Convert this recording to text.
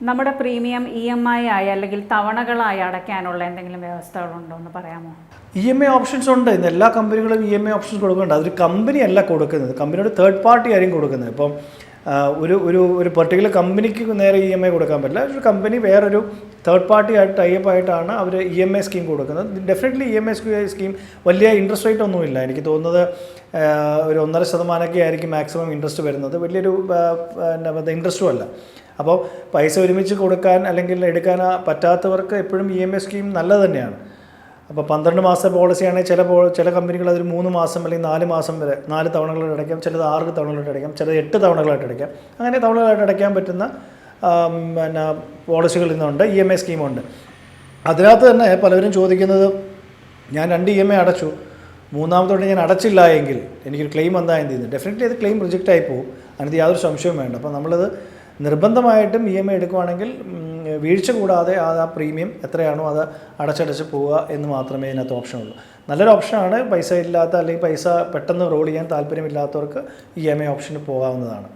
നമ്മുടെ premium EMI ആയി അല്ലെങ്കിൽ തവണകളായി അടയ്ക്കാനുള്ള എന്തെങ്കിലും വ്യവസ്ഥകളുണ്ടോ എന്ന് പറയാമോ? EMI ഓപ്ഷൻസ് ഉണ്ട്. ഇന്ന് എല്ലാ കമ്പനികളും EMI ഓപ്ഷൻസ് കൊടുക്കുന്നുണ്ട്. അതൊരു കമ്പനി അല്ല കൊടുക്കുന്നത്, കമ്പനിയുടെ തേർഡ് പാർട്ടി ആയിരിക്കും കൊടുക്കുന്നത്. ഇപ്പം ഒരു ഒരു ഒരു പെർട്ടിക്കുലർ കമ്പനിക്ക് നേരെ EMI കൊടുക്കാൻ പറ്റില്ല. ഒരു കമ്പനി വേറൊരു തേർഡ് പാർട്ടി ആയിട്ട് ടൈപ്പ് ആയിട്ടാണ് അവർ EMI സ്കീം കൊടുക്കുന്നത്. ഡെഫിനറ്റ്ലി EMI സ്കീം വലിയ ഇൻട്രസ്റ്റ് റേറ്റ് ഒന്നുമില്ല. എനിക്ക് തോന്നുന്നത് ഒരു 1.5% ആയിരിക്കും മാക്സിമം ഇൻട്രസ്റ്റ് വരുന്നത്. വലിയൊരു ഇൻട്രസ്റ്റും അല്ല. അപ്പോൾ പൈസ ഒരുമിച്ച് കൊടുക്കാൻ അല്ലെങ്കിൽ എടുക്കാൻ പറ്റാത്തവർക്ക് എപ്പോഴും EMI സ്കീം നല്ലത് തന്നെയാണ്. അപ്പോൾ 12 മാസ പോളിസിയാണെങ്കിൽ ചില കമ്പനികൾ അതൊരു 3 മാസം അല്ലെങ്കിൽ 4 മാസം വരെ 4 തവണകളായിട്ട് അടയ്ക്കാം, ചിലത് 6 തവണകളായിട്ട് അടയ്ക്കാം, ചിലത് 8 തവണകളായിട്ട് അടയ്ക്കാം. അങ്ങനെ തവണകളായിട്ട് അടയ്ക്കാൻ പറ്റുന്ന പോളിസികൾ ഇന്നുണ്ട്, EMI സ്കീമുണ്ട്. അതിനകത്ത് തന്നെ പലരും ചോദിക്കുന്നത്, ഞാൻ 2 EMI അടച്ചു, മൂന്നാമത്തോട്ട് ഞാൻ അടച്ചില്ല എങ്കിൽ എനിക്കൊരു ക്ലെയിം എന്താ എന്ത് ചെയ്യുന്നത്? ഡെഫിനറ്റ്ലി അത് ക്ലെയിം റിജക്റ്റ് ആയി പോകും, അതിനകത്ത് യാതൊരു സംശയവും വേണ്ട. അപ്പോൾ നമ്മളത് നിർബന്ധമായിട്ടും EMI എടുക്കുകയാണെങ്കിൽ വീഴ്ച കൂടാതെ ആ പ്രീമിയം എത്രയാണോ അത് അടച്ചടച്ച് പോവുക എന്ന് മാത്രമേ ഇതിനകത്ത് ഓപ്ഷനുള്ളൂ. നല്ലൊരു ഓപ്ഷനാണ്. പൈസ ഇല്ലാത്ത അല്ലെങ്കിൽ പൈസ പെട്ടെന്ന് റോൾ ചെയ്യാൻ താല്പര്യമില്ലാത്തവർക്ക് EMI ഓപ്ഷന് പോകാവുന്നതാണ്.